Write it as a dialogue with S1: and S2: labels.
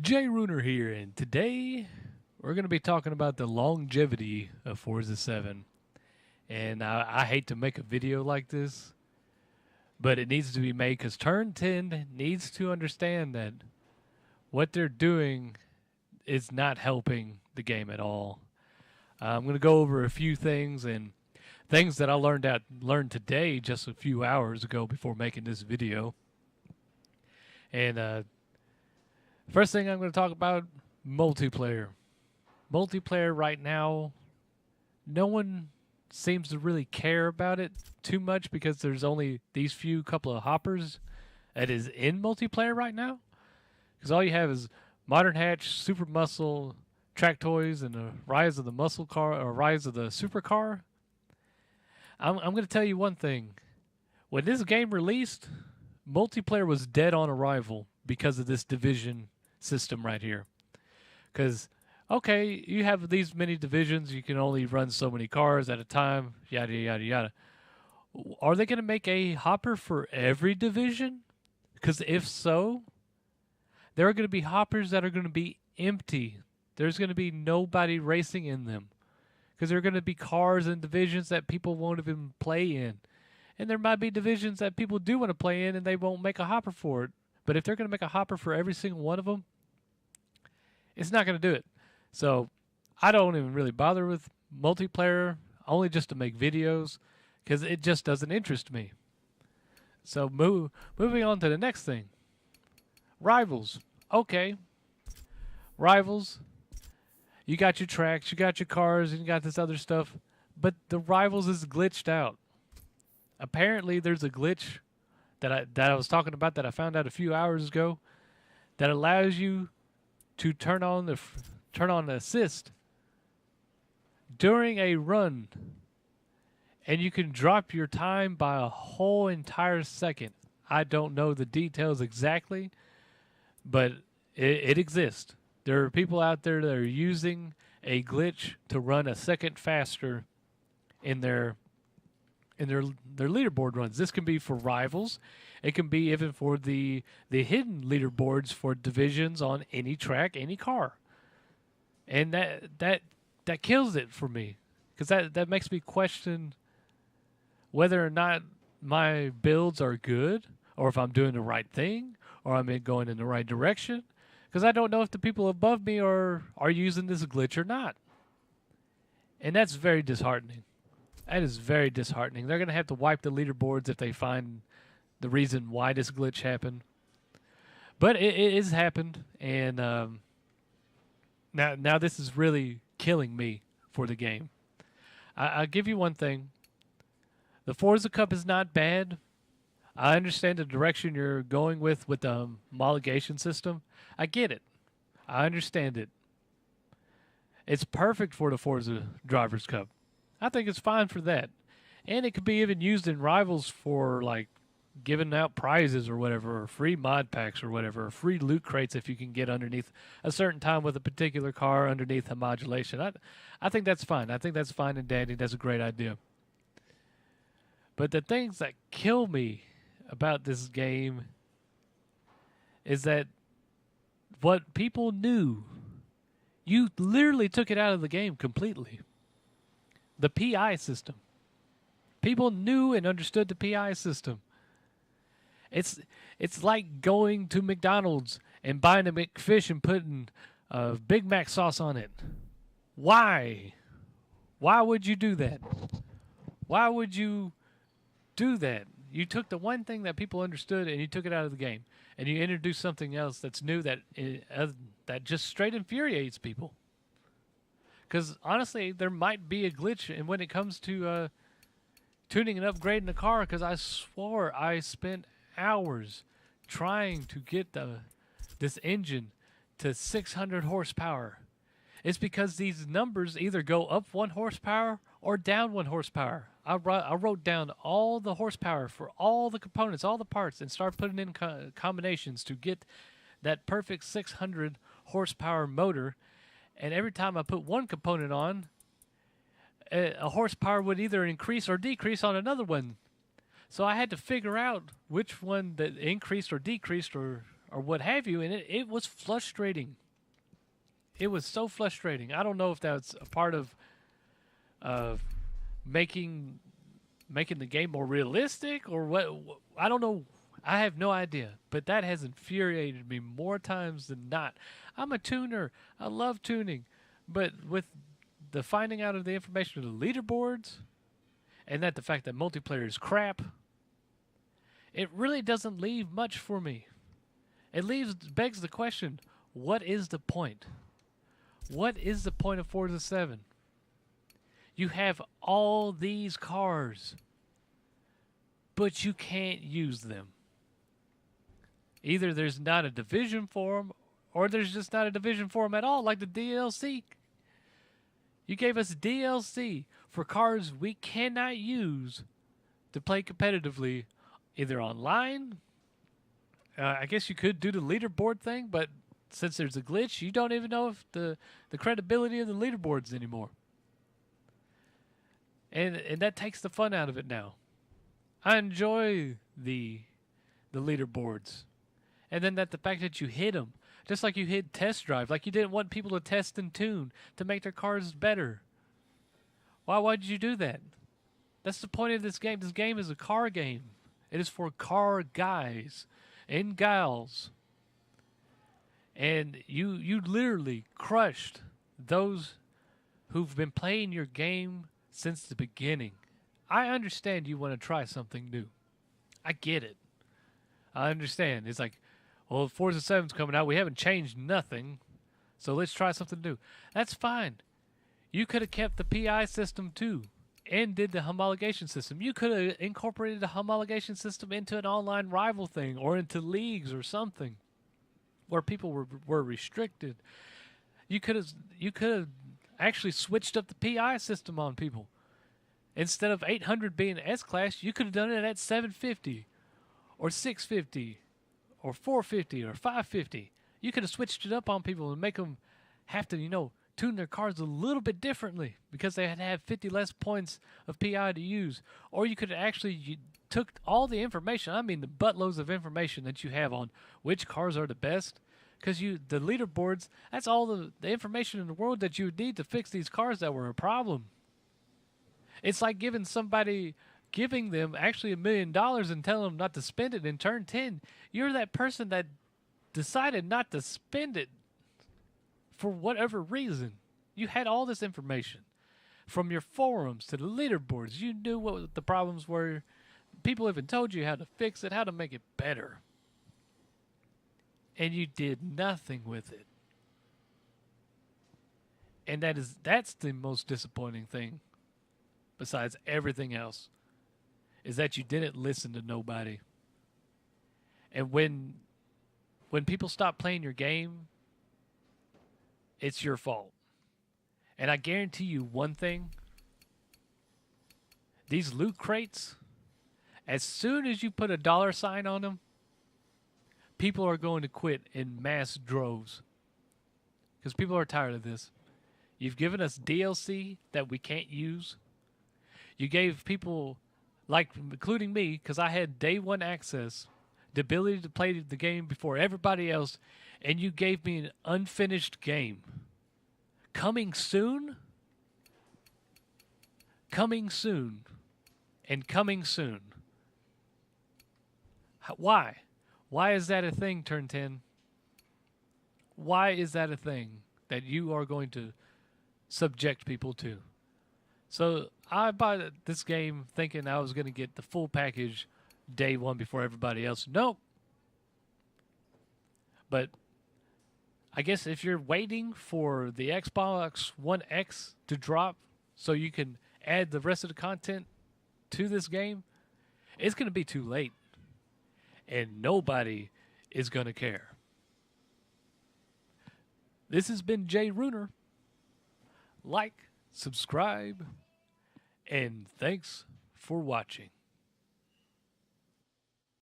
S1: Jay Runer here, and today we're going to be talking about the longevity of Forza 7. And I hate to make a video like this, but it needs to be made because Turn 10 needs to understand that what they're doing is not helping the game at all. I'm going to go over a few things and things that I learned today just a few hours ago before making this video. And first thing I'm going to talk about multiplayer. Multiplayer right now, no one seems to really care about it too much because there's only these few couple of hoppers that is in multiplayer right now. Because all you have is Modern Hatch, Super Muscle, Track Toys, and the Rise of the Muscle Car or Rise of the Supercar. I'm going to tell you one thing. When this game released, multiplayer was dead on arrival because of this division system right here. Because, okay, you have these many divisions, you can only run so many cars at a time, yada, yada, yada. Are they going to make a hopper for every division? Because if so, there are going to be hoppers that are going to be empty. There's going to be nobody racing in them. Because there are going to be cars and divisions that people won't even play in. And there might be divisions that people do want to play in and they won't make a hopper for it. But if they're going to make a hopper for every single one of them, it's not going to do it. So I don't even really bother with multiplayer, only just to make videos, because it just doesn't interest me. So moving on to the next thing. Rivals. Okay. Rivals. You got your tracks, you got your cars, and you got this other stuff. But the Rivals is glitched out. Apparently there's a glitch that I was talking about that I found out a few hours ago that allows you to turn on the assist during a run, and you can drop your time by a whole entire second. I don't know the details exactly, but it exists. There are people out there that are using a glitch to run a second faster in their leaderboard runs. This can be for rivals. It can be even for the hidden leaderboards for divisions on any track, any car. And that kills it for me, because that makes me question whether or not my builds are good, or if I'm doing the right thing, or I'm going in the right direction. Because I don't know if the people above me are using this glitch or not. And that's very disheartening. That is very disheartening. They're going to have to wipe the leaderboards if they find the reason why this glitch happened. But it has happened, and now this is really killing me for the game. I'll give you one thing. The Forza Cup is not bad. I understand the direction you're going with the homologation system. I get it. I understand it. It's perfect for the Forza Drivers Cup. I think it's fine for that. And it could be even used in Rivals for, like, giving out prizes or whatever, or free mod packs or whatever, or free loot crates if you can get underneath a certain time with a particular car underneath a modulation. I think that's fine. I think that's fine and dandy. That's a great idea. But the things that kill me about this game is that what people knew, you literally took it out of the game completely. The PI system. People knew and understood the PI system. It's like going to McDonald's and buying a McFish and putting Big Mac sauce on it. Why? Why would you do that? Why would you do that? You took the one thing that people understood and you took it out of the game, and you introduced something else that's new that just straight infuriates people. Because honestly, there might be a glitch, and when it comes to tuning and upgrading the car, because I swore I spent hours trying to get this engine to 600 horsepower. It's because these numbers either go up 1 horsepower or down 1 horsepower. I wrote down all the horsepower for all the components, all the parts, and started putting in combinations to get that perfect 600 horsepower motor. And every time I put one component on, a horsepower would either increase or decrease on another one. So I had to figure out which one that increased or decreased or or what have you, and it was frustrating. It was so frustrating. I don't know if that's a part of making the game more realistic or what. I don't know. I have no idea. But that has infuriated me more times than not. I'm a tuner. I love tuning, but with the finding out of the information of the leaderboards, and that the fact that multiplayer is crap, it really doesn't leave much for me. It begs the question: what is the point? What is the point of Forza 7? You have all these cars, but you can't use them. Either there's not a division for them, or there's just not a division for them at all, like the DLC. You gave us DLC for cars we cannot use to play competitively, either online. I guess you could do the leaderboard thing, but since there's a glitch, you don't even know if the credibility of the leaderboards anymore. And that takes the fun out of it now. I enjoy the leaderboards. And then the fact that you hit them, just like you hit test drive, like you didn't want people to test and tune to make their cars better. Why did you do that? That's the point of this game. This game is a car game. It is for car guys and gals. And you literally crushed those who've been playing your game since the beginning. I understand you want to try something new. I get it. I understand. It's like, well, Forza 7's coming out. We haven't changed nothing, so let's try something new. That's fine. You could have kept the PI system too and did the homologation system. You could have incorporated the homologation system into an online rival thing or into leagues or something where people were restricted. You could have actually switched up the PI system on people. Instead of 800 being S-Class, you could have done it at 750 or 650 or 450 or 550. You could have switched it up on people and make them have to, tune their cars a little bit differently because they had to have 50 less points of PI to use. Or you could have you took all the information, I mean the buttloads of information that you have on which cars are the best, because the leaderboards, that's all the information in the world that you would need to fix these cars that were a problem. It's like giving them actually $1 million and telling them not to spend it in turn 10. You're that person that decided not to spend it for whatever reason. You had all this information from your forums to the leaderboards. You knew what the problems were. People even told you how to fix it, how to make it better. And you did nothing with it. And that's the most disappointing thing, besides everything else, is that you didn't listen to nobody. And when people stop playing your game, it's your fault. And I guarantee you one thing. These loot crates, as soon as you put a $sign on them, people are going to quit in mass droves. Because people are tired of this. You've given us DLC that we can't use. You gave people, like including me, because I had day one access, the ability to play the game before everybody else, and you gave me an unfinished game. Coming soon? Coming soon. And coming soon. Why? Why is that a thing, Turn 10? Why is that a thing that you are going to subject people to? So I bought this game thinking I was going to get the full package day one before everybody else. Nope. But I guess if you're waiting for the Xbox One X to drop so you can add the rest of the content to this game, it's going to be too late. And nobody is going to care. This has been Jay Runer. Like, subscribe, and thanks for watching.